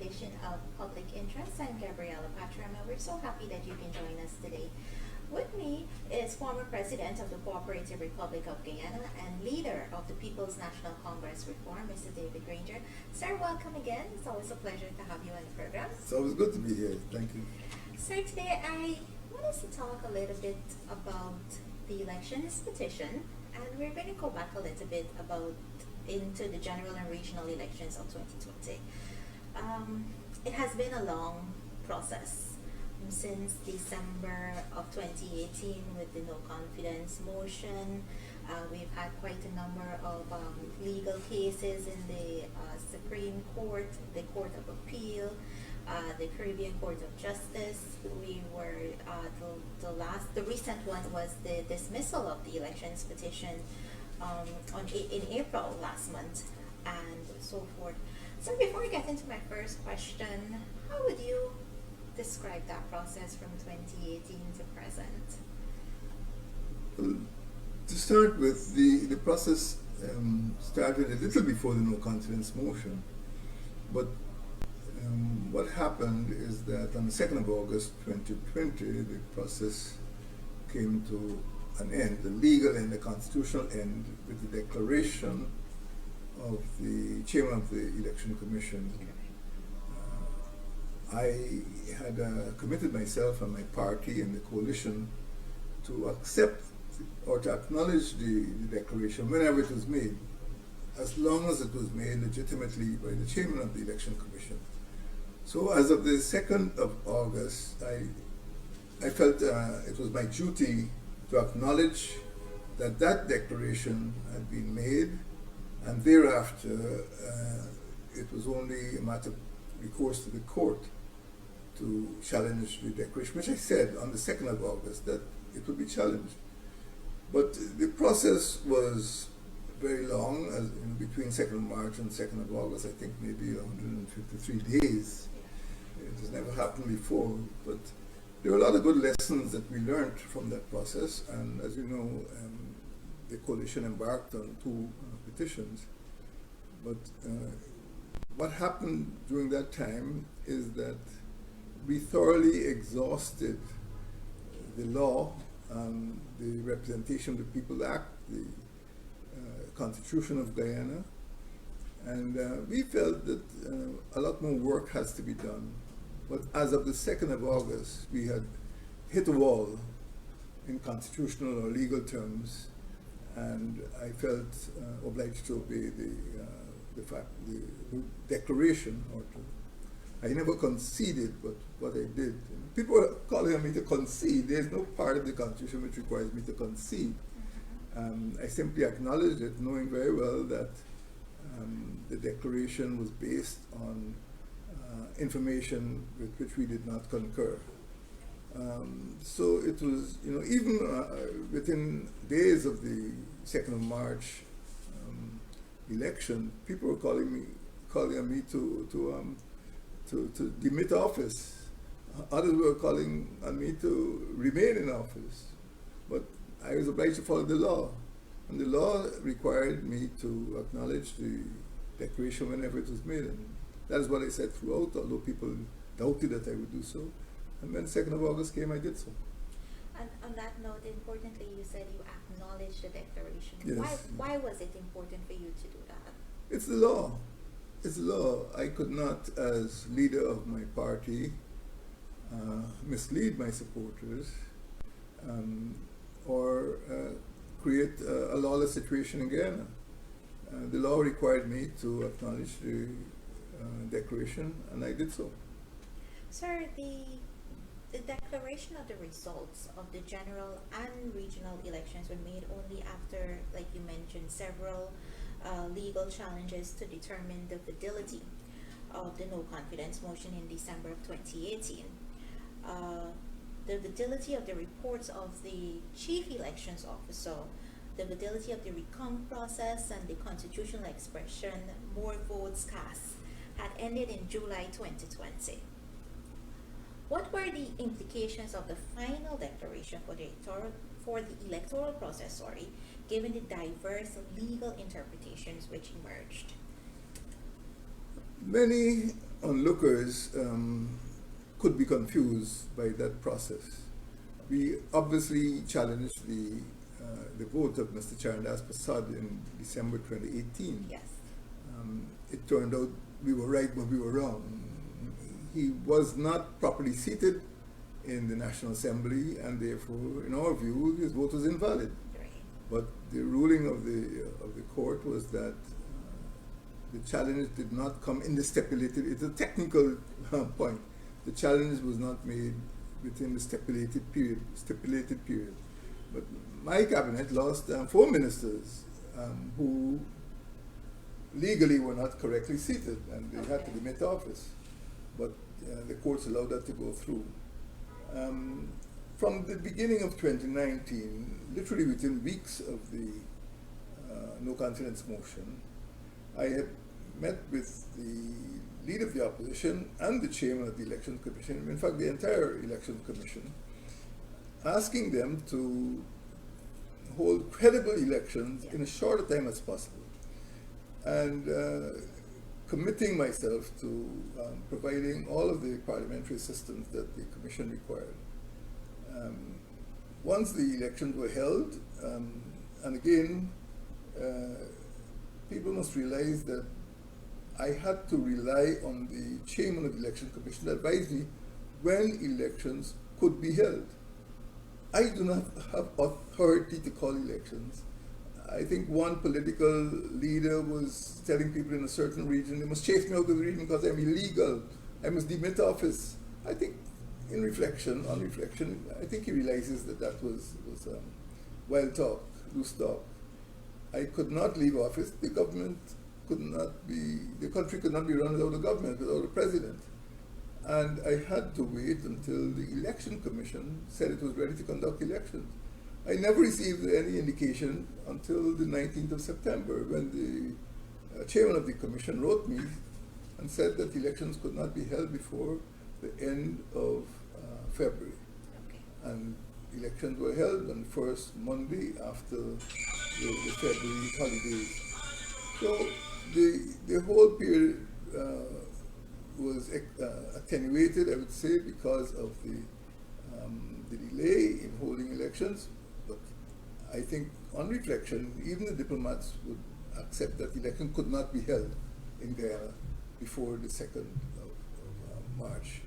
edition of Public Interest. I'm Gabriela, Patram, and we're so happy that you can join us today. With me is former President of the Cooperative Republic of Guyana and leader of the People's National Congress Reform, Mr. David Granger. Sir, welcome again. It's always a pleasure to have you on the program. It's always good to be here. Thank you. Sir, today I want us to talk a little bit about the elections petition, and we're going to go back a little bit into the general and regional elections of 2020. It has been a long process since December of 2018 with the no confidence motion. We've had quite a number of legal cases in the Supreme Court, the Court of Appeal, the Caribbean Court of Justice. We were the recent one was the dismissal of the elections petition in April last month, and so forth. So before we get into my first question, how would you describe that process from 2018 to present? Well, to start with, the process started a little before the no confidence motion, but what happened is that on the 2nd of August 2020, the process came to an end, the legal and the constitutional end, with the declaration of the chairman of the Election Commission. I had committed myself and my party and the coalition to accept or to acknowledge the declaration whenever it was made, as long as it was made legitimately by the chairman of the Election Commission. So as of the 2nd of August, I felt it was my duty to acknowledge that that declaration had been made, and thereafter it was only a matter of recourse to the court to challenge the declaration, which I said on the 2nd of August that it would be challenged. But the process was very long, as between 2nd of March and 2nd of August, I think maybe 153 days. It has never happened before, but there were a lot of good lessons that we learned from that process, and as you know, the coalition embarked on 2 petitions. But what happened during that time is that we thoroughly exhausted the law, the Representation of the People Act, the Constitution of Guyana, and we felt that a lot more work has to be done. But as of the 2nd of August, we had hit a wall in constitutional or legal terms, and I felt obliged to obey the declaration. I never conceded, but what I did. People are calling on me to concede. There's no part of the Constitution which requires me to concede. I simply acknowledged it, knowing very well that the declaration was based on information with which we did not concur. So it was, even within days of the 2nd of March election, people were calling on me to demit office. Others were calling on me to remain in office. But I was obliged to follow the law. And the law required me to acknowledge the declaration whenever it was made. And that is what I said throughout, although people doubted that I would do so. And when 2nd of August came, I did so. And on that note, importantly, you said you acknowledged the declaration. Yes. Why was it important for you to do that? It's the law. It's the law. I could not, as leader of my party, mislead my supporters or create a lawless situation in Guyana. The law required me to acknowledge the declaration, and I did so. Sir, the declaration of the results of the general and regional elections were made only after, like you mentioned, several legal challenges to determine the validity of the no confidence motion in December of 2018. The validity of the reports of the chief elections officer, the validity of the recount process, and the constitutional expression more votes cast had ended in July 2020. What were the implications of the final declaration for the electoral process, given the diverse legal interpretations which emerged? Many onlookers could be confused by that process. We obviously challenged the vote of Mr. Charandas Prasad in December 2018. Yes. It turned out we were right, but we were wrong. He was not properly seated in the National Assembly, and therefore, in our view, his vote was invalid. Right. But the ruling of the court was that the challenge did not come in the stipulated. It's a technical point. The challenge was not made within the stipulated period. But my cabinet lost 4 ministers who legally were not correctly seated, and they had to demit office. But the courts allowed that to go through. From the beginning of 2019, literally within weeks of the no confidence motion, I had met with the leader of the opposition and the chairman of the Election Commission, in fact the entire Election Commission, asking them to hold credible elections in as short a time as possible, and committing myself to providing all of the parliamentary assistance that the Commission required. Once the elections were held, and again, people must realize that I had to rely on the chairman of the Election Commission to advise me when elections could be held. I do not have authority to call elections. I think one political leader was telling people in a certain region, they must chase me out of the region because I'm illegal. I must demit office. I think on reflection, I think he realizes that that was wild talk, loose talk. I could not leave office. The country could not be run without a government, without a president. And I had to wait until the Election Commission said it was ready to conduct elections. I never received any indication until the 19th of September, when the chairman of the commission wrote me and said that elections could not be held before the end of February. Okay. And elections were held on the first Monday after the February holidays. So the whole period was attenuated, I would say, because of the delay in holding elections. But I think, on reflection, even the diplomats would accept that the election could not be held in Guyana before the 2nd of March.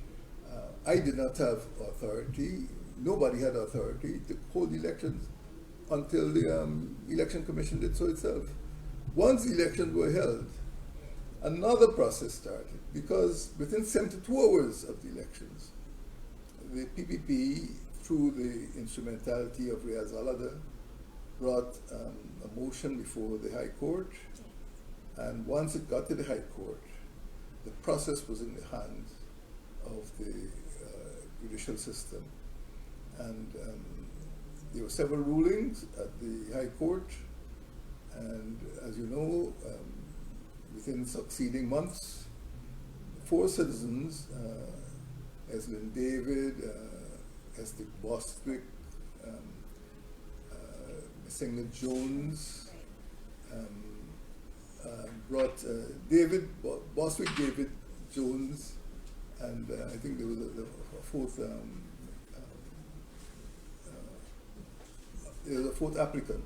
I did not have authority, nobody had authority to hold elections until the Election Commission did so itself. Once the elections were held, another process started, because within 72 hours of the elections, the PPP, through the instrumentality of Riaz Alada, brought a motion before the High Court, and once it got to the High Court, the process was in the hands of the judicial system. And there were several rulings at the High Court, and as you know, within succeeding months, 4 citizens, Eslyn David, Esther Bostwick, Singlet Jones, brought David Bostwick, David Jones, and I think there was a 4th. There was a 4th applicant,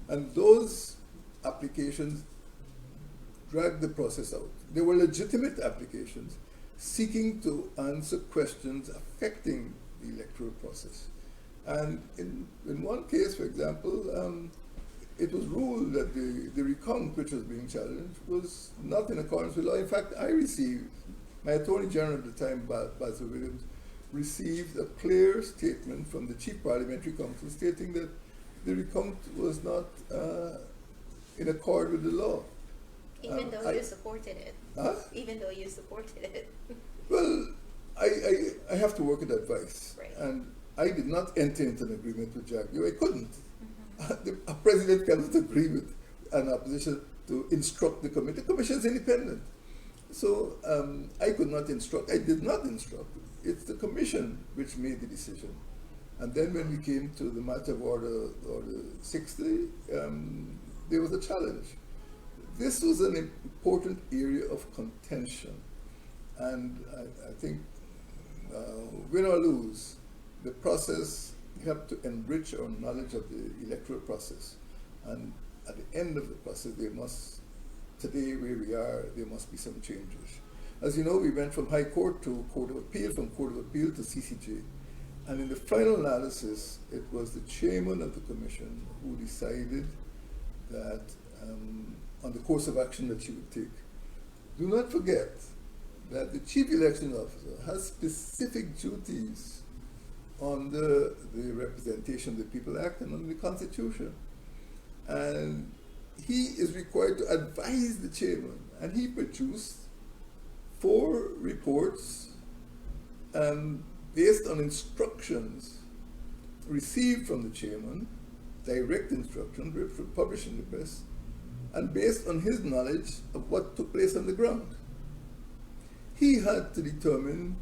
and those applications dragged the process out. They were legitimate applications seeking to answer questions affecting the electoral process. And in one case, for example, it was ruled that the recount which was being challenged was not in accordance with law. In fact, my Attorney General at the time, Basil Williams, received a clear statement from the Chief Parliamentary Counsel stating that the recount was not in accord with the law. Even though you supported it. Huh? Even though you supported it. Well, I have to work with advice. Right. And I did not enter into an agreement with Jaguar. I couldn't. A president cannot agree with an opposition to instruct the committee. The commission is independent. So I could not instruct. I did not instruct. It's the commission which made the decision. And then when we came to the matter of order 60, there was a challenge. This was an important area of contention. And I think, win or lose, the process, we have to enrich our knowledge of the electoral process. And at the end of the process, today where we are, there must be some changes. As you know, we went from High Court to Court of Appeal, from Court of Appeal to CCJ. And in the final analysis, it was the chairman of the commission who decided that on the course of action that she would take. Do not forget that the chief election officer has specific duties under the Representation of the People Act and under the Constitution. And he is required to advise the chairman, and he produced 4 reports based on instructions received from the chairman, direct instructions published in the press, and based on his knowledge of what took place on the ground. He had to determine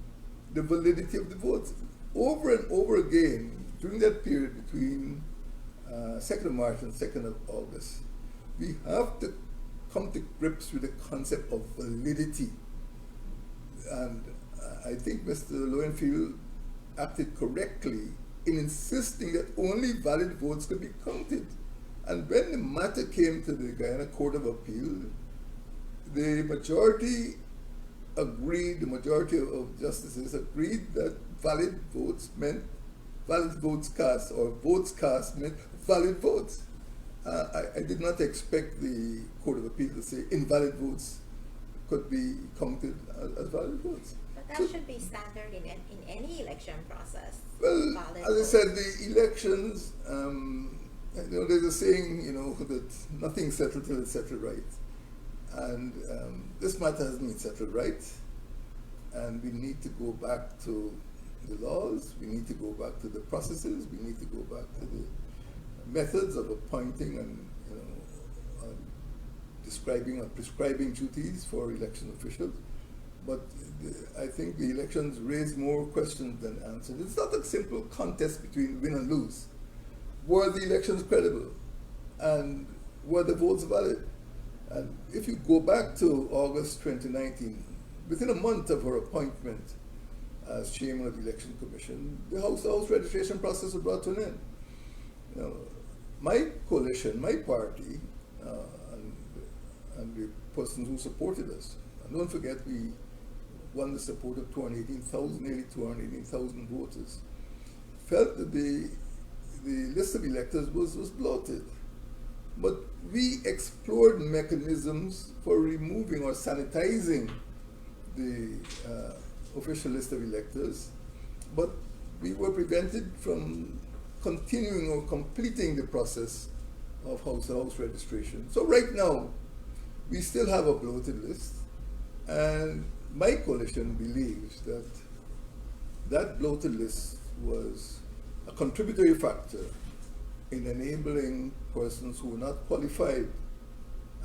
the validity of the votes. Over and over again, during that period between 2nd of March and 2nd of August, we have to come to grips with the concept of validity. And I think Mr. Lowenfield acted correctly in insisting that only valid votes could be counted. And when the matter came to the Guyana Court of Appeal, the majority agreed, the majority of justices agreed that valid votes meant valid votes cast, or votes cast meant valid votes. I did not expect the Court of Appeal to say invalid votes could be counted as valid votes. But that should be standard in any election process. Well, valid as votes. I said, the elections, there's a saying, that nothing's settled till it's settled right. And this matter hasn't been settled right. And we need to go back to the laws, we need to go back to the processes, we need to go back to the methods of appointing and describing or prescribing duties for election officials. But I think the elections raise more questions than answers. It's not a simple contest between win and lose. Were the elections credible? And were the votes valid? And if you go back to August 2019, within a month of her appointment as chairman of the Election Commission, the House registration process was brought to an end. My coalition, my party, and the persons who supported us, and don't forget we won the support of nearly 218,000 voters, felt that the list of electors was bloated. But we explored mechanisms for removing or sanitizing the official list of electors, but we were prevented from continuing or completing the process of house-to-house registration. So right now, we still have a bloated list, and my coalition believes that that bloated list was a contributory factor in enabling persons who were not qualified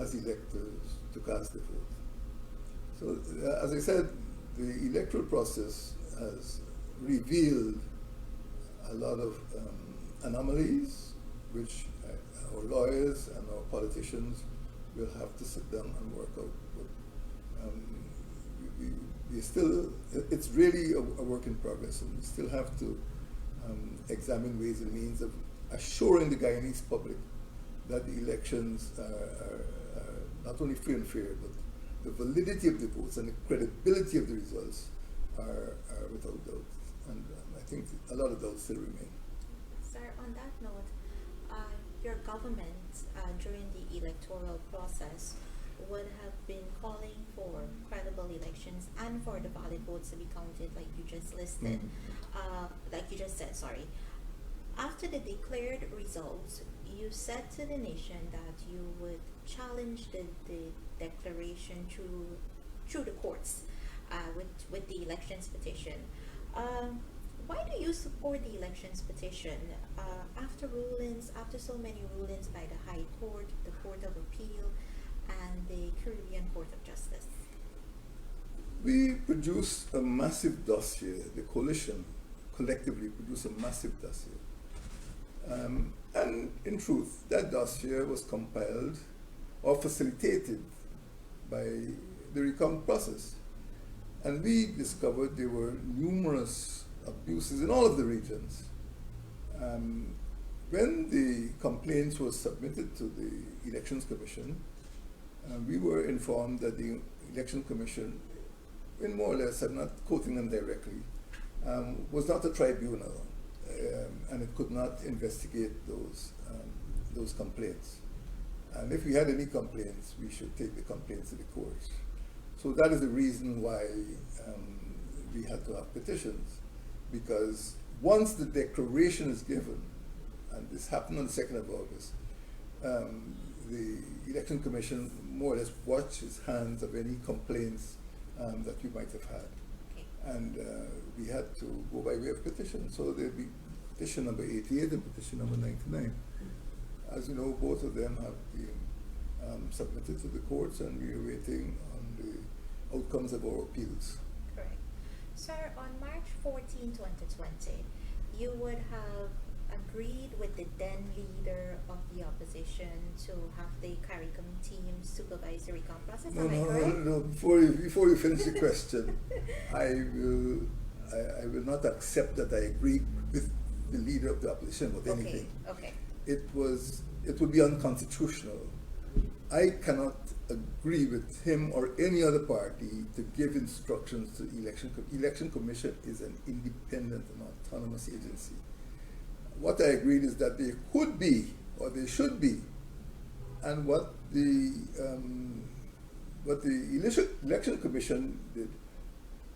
as electors to cast their vote. So, as I said, the electoral process has revealed a lot of anomalies, which our lawyers and our politicians will have to sit down and work out. But we still, it's really a work in progress, and we still have to examine ways and means of assuring the Guyanese public that the elections are not only free and fair, but the validity of the votes and the credibility of the results are without doubt. And I think a lot of doubts still remain. Sir, on that note, your government during the electoral process would have been calling for credible elections and for the valid votes to be counted, like you just listed, like you just said, sorry. After the declared results, you said to the nation that you would challenge the declaration through the courts with the elections petition. Why do you support the elections petition after so many rulings by the High Court, the Court of Appeal, and the Caribbean Court of Justice? We produced a massive dossier. The coalition collectively produced a massive dossier. And in truth, that dossier was compiled or facilitated by the recount process. And we discovered there were numerous abuses in all of the regions. When the complaints were submitted to the Elections Commission, we were informed that the Election Commission, in more or less, I'm not quoting them directly, was not a tribunal, and it could not investigate those complaints. And if we had any complaints, we should take the complaints to the courts. So that is the reason why we had to have petitions, because once the declaration is given, and this happened on the 2nd of August, the Election Commission more or less washes hands of any complaints that we might have had. Okay. And we had to go by way of petition. So there'd be petition number 88 and petition number 99. As you know, both of them have been submitted to the courts, and we are waiting on the outcomes of our appeals. Correct. Sir, on March 14, 2020, you would have agreed with the then leader of the opposition to have the CARICOM team supervise the recount process. No. Before you finish the question, I will not accept that I agree with the leader of the opposition with anything. Okay. It would be unconstitutional. I cannot agree with him or any other party to give instructions to Election Commission is an independent and autonomous agency. What I agreed is that they could be, or they should be, and what the Election Commission did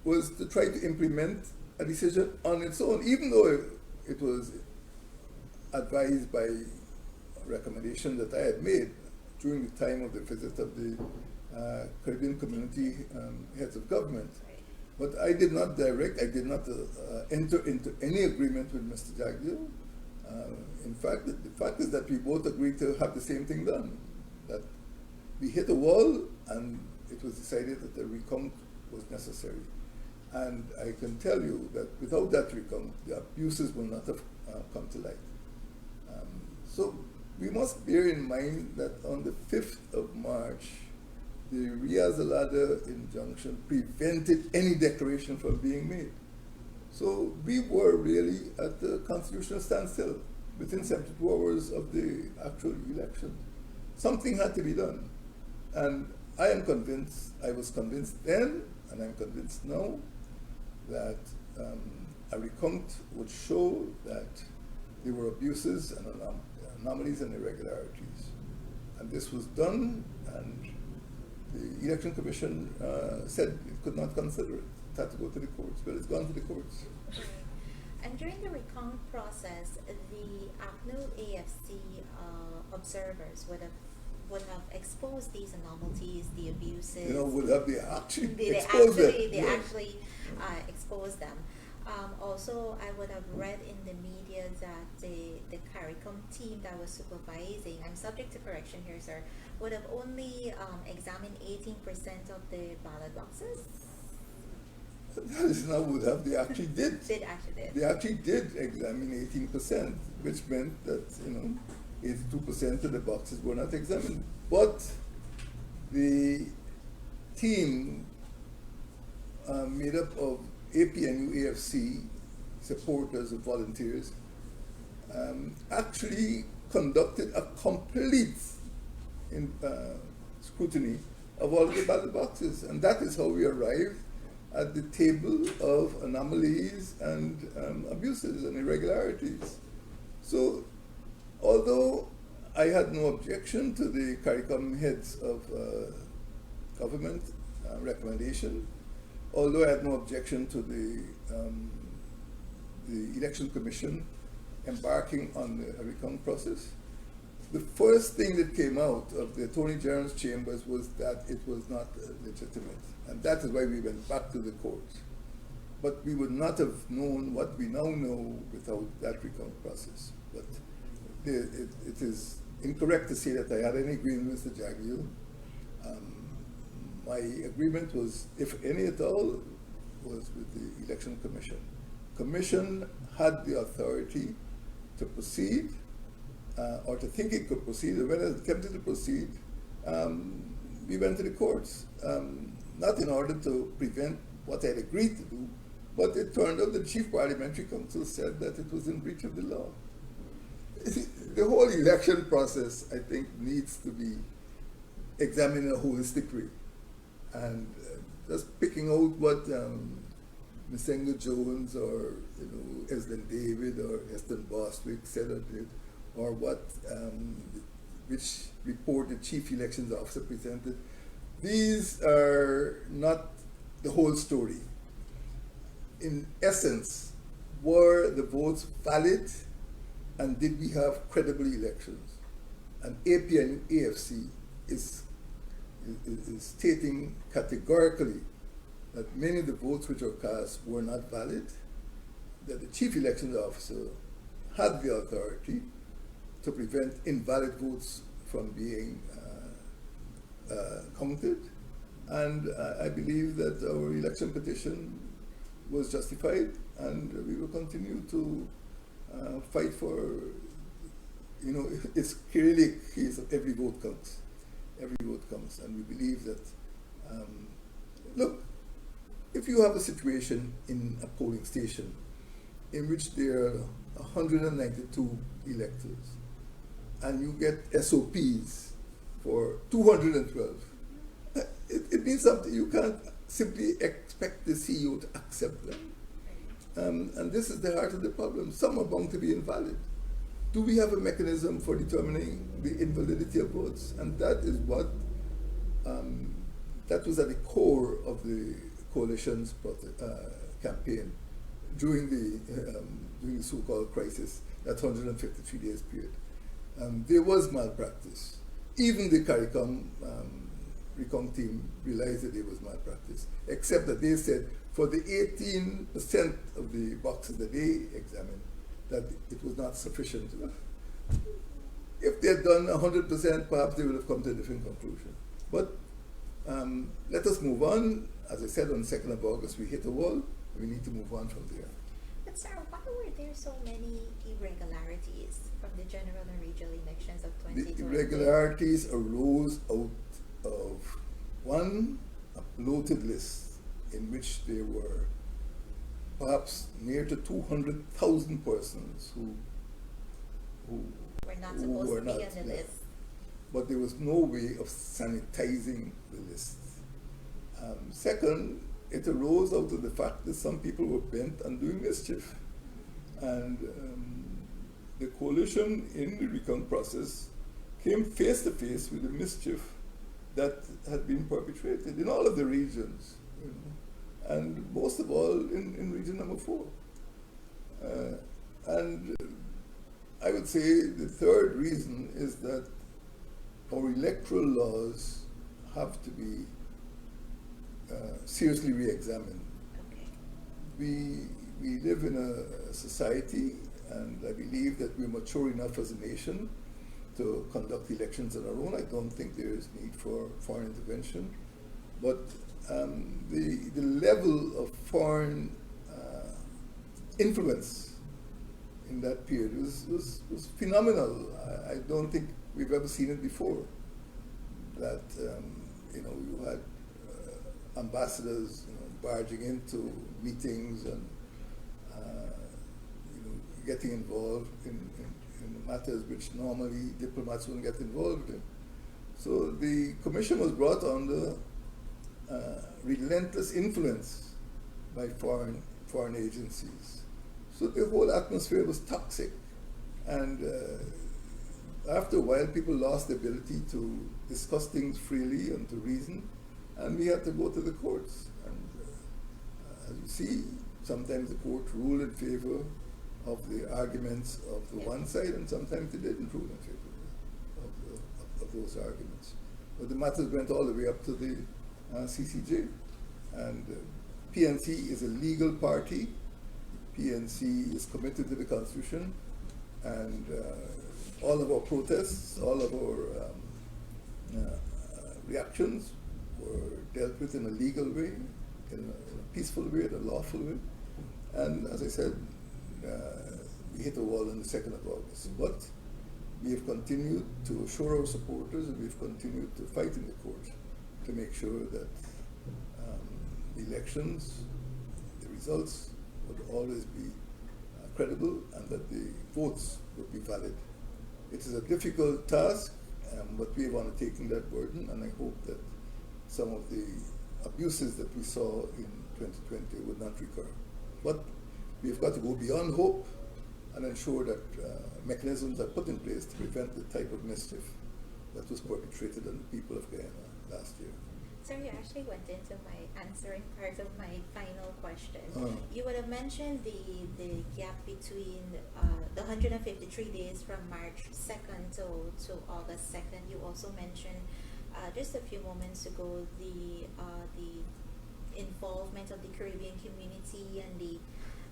was to try to implement a decision on its own, even though it was advised by a recommendation that I had made during the time of the visit of the Caribbean Community heads of government. But I did not enter into any agreement with Mr. Jagdeo. In fact, the fact is that we both agreed to have the same thing done. That we hit a wall, and it was decided that the recount was necessary. And I can tell you that without that recount, the abuses will not have come to light. So we must bear in mind that on the 5th of March, the Riaz-Alada injunction prevented any declaration from being made. So we were really at the constitutional standstill within 72 hours of the actual election. Something had to be done. And I am convinced, I was convinced then, and I'm convinced now, that a recount would show that there were abuses and anomalies and irregularities. And this was done, and the Election Commission said it could not consider it. It had to go to the courts, but it's gone to the courts. Okay. And during the recount process, the ACNO AFC observers would have exposed these anomalies, the abuses. They actually exposed them. They actually exposed them. Also, I would have read in the media that the CARICOM team that was supervising, I'm subject to correction here, sir, would have only examined 18% of the ballot boxes. That is not would have. They actually did. They actually did. They actually did examine 18%, which meant that 82% of the boxes were not examined. But the team made up of APNU AFC supporters and volunteers actually conducted a complete scrutiny of all the ballot boxes, and that is how we arrived at the table of anomalies and abuses and irregularities. So, although I had no objection to the CARICOM heads of government recommendation, although I had no objection to the Election Commission embarking on the recount process, the first thing that came out of the Attorney General's chambers was that it was not legitimate. And that is why we went back to the courts. But we would not have known what we now know without that recount process. But it is incorrect to say that I had any agreement with Mr. Jagdeo. My agreement was, if any at all, was with the Election Commission. Commission had the authority to proceed, or to think it could proceed, and when it attempted to proceed, we went to the courts, not in order to prevent what I'd agreed to do, but it turned out the Chief Parliamentary Council said that it was in breach of the law. The whole election process, I think, needs to be examined in a holistic way. And just picking out what Misenga Jones or Eslin David or Eston Bostwick said or did, or what which report the Chief Elections Officer presented, these are not the whole story. In essence, were the votes valid, and did we have credible elections? And APN AFC is stating categorically that many of the votes which were cast were not valid, that the Chief Elections Officer had the authority to prevent invalid votes from being counted, and I believe that our election petition was justified, and we will continue to fight for, it's clearly a case of every vote counts. Every vote counts, and we believe that, look, if you have a situation in a polling station in which there are 192 electors, and you get SOPs for 212, it means something. You can't simply expect the CEO to accept them. And this is the heart of the problem. Some are bound to be invalid. Do we have a mechanism for determining the invalidity of votes? And that is what, that was at the core of the coalition's campaign during the so-called crisis, that 153 days period. There was malpractice. Even the CARICOM recon team realized that there was malpractice, except that they said for the 18% of the boxes that they examined, that it was not sufficient. If they had done 100%, perhaps they would have come to a different conclusion. But let us move on. As I said, on the 2nd of August, we hit a wall. We need to move on from there. But sir, why were there so many irregularities from the general and regional elections of 2020? The irregularities arose out of, one, a bloated list in which there were perhaps near to 200,000 persons who were not supposed to be on the list. But there was no way of sanitizing the list. Second, it arose out of the fact that some people were bent on doing mischief. And the coalition in the recount process came face to face with the mischief that had been perpetrated in all of the regions, and most of all in region number 4. And I would say the third reason is that our electoral laws have to be seriously re-examined. Okay. We live in a society, and I believe that we're mature enough as a nation to conduct elections on our own. I don't think there is need for foreign intervention. But the level of foreign influence in that period was phenomenal. I don't think we've ever seen it before. That you had ambassadors barging into meetings and getting involved in matters which normally diplomats wouldn't get involved in. So the commission was brought under relentless influence by foreign agencies. So the whole atmosphere was toxic, and after a while people lost the ability to discuss things freely and to reason, and we had to go to the courts. And as you see, sometimes the court ruled in favor of the arguments of the one side, and sometimes they didn't rule in favor of those arguments. But the matters went all the way up to the CCJ. And PNC is a legal party. PNC is committed to the Constitution, and all of our protests, all of our reactions were dealt with in a legal way, in a peaceful way, in a lawful way. And as I said, we hit a wall on the 2nd of August. But we have continued to assure our supporters, and we've continued to fight in the court to make sure that elections, the results would always be credible and that the votes would be valid. It is a difficult task, but we have undertaken that burden, and I hope that some of the abuses that we saw in 2020 would not recur. But we've got to go beyond hope and ensure that mechanisms are put in place to prevent the type of mischief that was perpetrated on the people of Guyana last year. So you actually went into my answering part of my final question. You would have mentioned the gap between the 153 days from March 2nd to August 2nd. You also mentioned just a few moments ago the involvement of the Caribbean community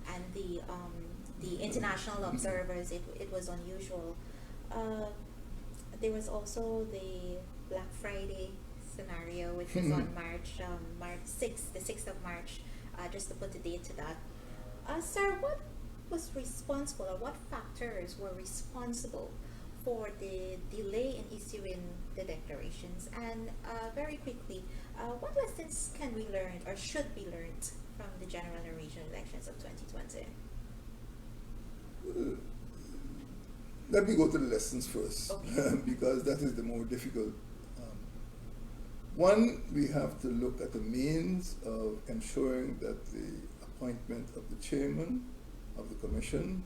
and the international observers. It was unusual. There was also the Black Friday scenario, which was on March 6th, the 6th of March, just to put a date to that. Sir, what was responsible, or what factors were responsible for the delay in issuing the declarations? And very quickly, what lessons can we learn or should be learned from the general and regional elections of 2020? Let me go to the lessons first, Okay. because that is the more difficult. One, we have to look at the means of ensuring that the appointment of the chairman of the commission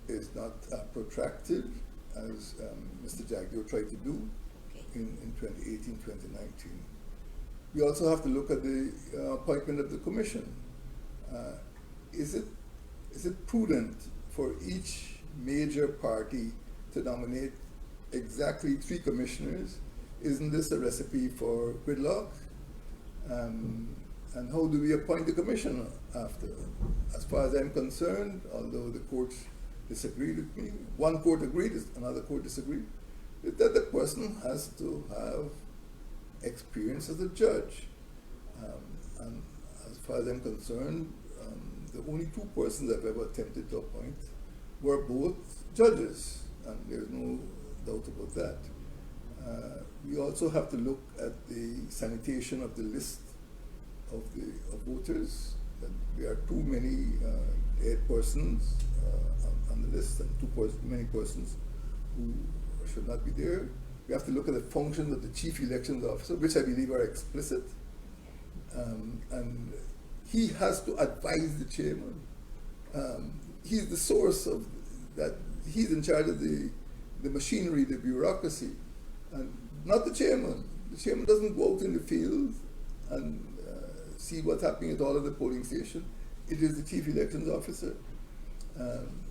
is not protracted, as Mr. Gabriela tried to do in 2018, 2019. We also have to look at the appointment of the commission. Is it prudent for each major party to nominate exactly 3 commissioners? Isn't this a recipe for gridlock? And how do we appoint the commissioner after? As far as I'm concerned, although the courts disagreed with me, one court agreed, another court disagreed, that the person has to have experience as a judge. And as far as I'm concerned, the only 2 persons I've ever attempted to appoint were both judges, and there's no doubt about that. We also have to look at the sanitation of the list of voters. That there are too many 8 persons on the list, and too many persons who should not be there. We have to look at the functions of the chief elections officer, which I believe are explicit. And he has to advise the chairman. He's the source of that. He's in charge of the machinery, the bureaucracy, and not the chairman. The chairman doesn't go out in the field and see what's happening at all of the polling station. It is the chief elections officer.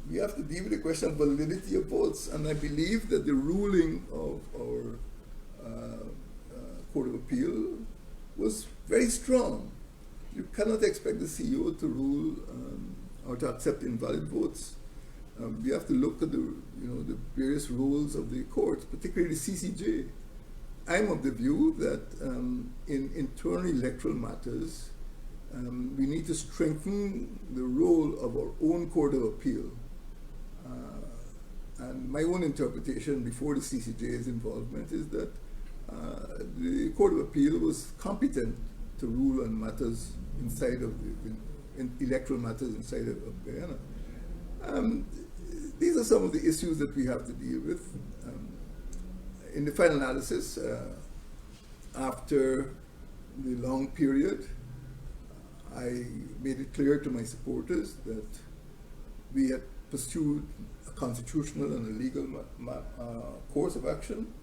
We have to deal with the question of validity of votes, and I believe that the ruling of our Court of Appeal was very strong. You cannot expect the CEO to rule or to accept invalid votes. We have to look at the various roles of the courts, particularly the CCJ. I'm of the view that in internal electoral matters, we need to strengthen the role of our own Court of Appeal. And my own interpretation before the CCJ's involvement is that the Court of Appeal was competent to rule on matters inside of in electoral matters inside of Guyana. These are some of the issues that we have to deal with. In the final analysis, after the long period, I made it clear to my supporters that we had pursued a constitutional and a legal course of action.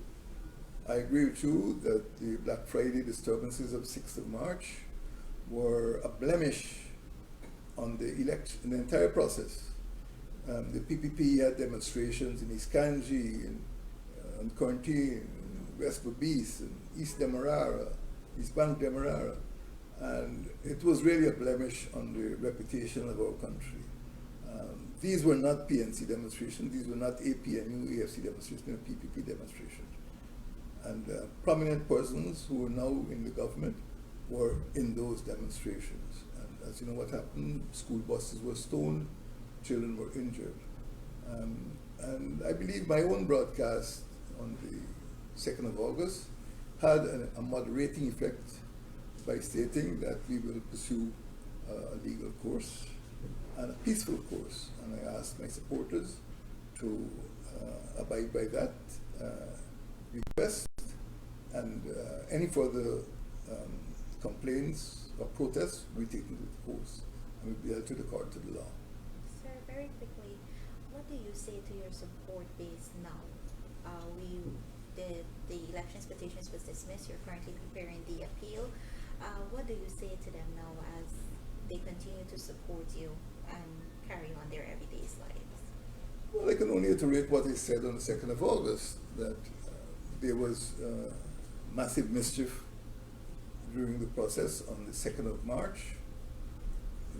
I agree with you that the Black Friday disturbances of 6th of March were a blemish on the election, the entire process. The PPP had demonstrations in East Kanji, and Quarantine, West Babis, and East Demerara, East Bank Demerara, and it was really a blemish on the reputation of our country. These were not PNC demonstrations, these were not APNU, AFC demonstrations, they were PPP demonstrations. And prominent persons who were now in the government were in those demonstrations. And as you know what happened, school buses were stoned, children were injured. And I believe my own broadcast on the 2nd of August had a moderating effect by stating that we will pursue a legal course and a peaceful course. And I asked my supporters to abide by that request, and any further complaints or protests will be taken to the courts and will be held to the court to the law. Sir, very quickly, what do you say to your support base now? The elections petitions was dismissed. You're currently preparing the appeal. What do you say to them now as they continue to support you and carry on their everyday lives? Well, I can only iterate what I said on the 2nd of August, that there was massive mischief during the process on the 2nd of March,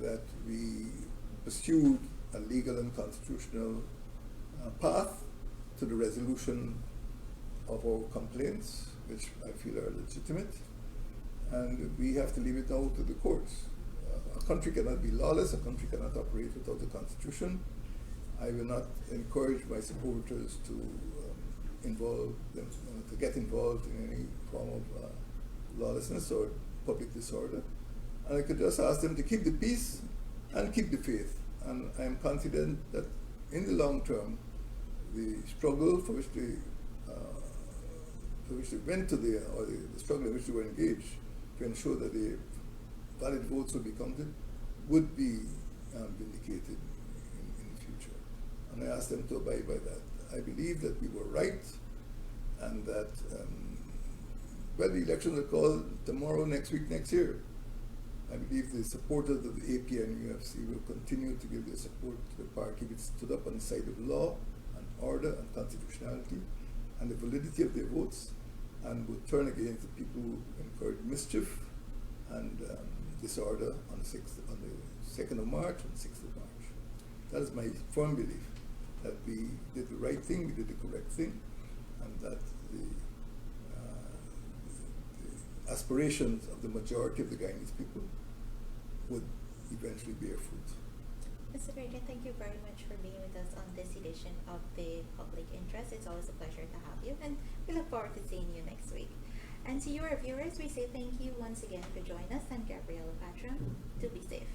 that we pursued a legal and constitutional path to the resolution of our complaints, which I feel are legitimate, and we have to leave it now to the courts. A country cannot be lawless, a country cannot operate without a constitution. I will not encourage my supporters to involve them, to get involved in any form of lawlessness or public disorder. And I could just ask them to keep the peace and keep the faith. And I am confident that in the long term, the struggle for which they went to or the struggle in which they were engaged to ensure that the valid votes would be counted would be vindicated in the future. And I asked them to abide by that. I believe that we were right, and that the elections are called tomorrow, next week, next year. I believe the supporters of the APN and UFC will continue to give their support to the party which stood up on the side of law and order and constitutionality and the validity of their votes, and would turn against the people who encourage mischief and disorder on the 2nd of March and 6th of March. That is my firm belief, that we did the right thing, we did the correct thing, and that the aspirations of the majority of the Guyanese people would eventually bear fruit. Mr. Granger, thank you very much for being with us on this edition of the Public Interest. It's always a pleasure to have you, and we look forward to seeing you next week. And to your viewers, we say thank you once again for joining us, and Gabriela, Patram, do be safe.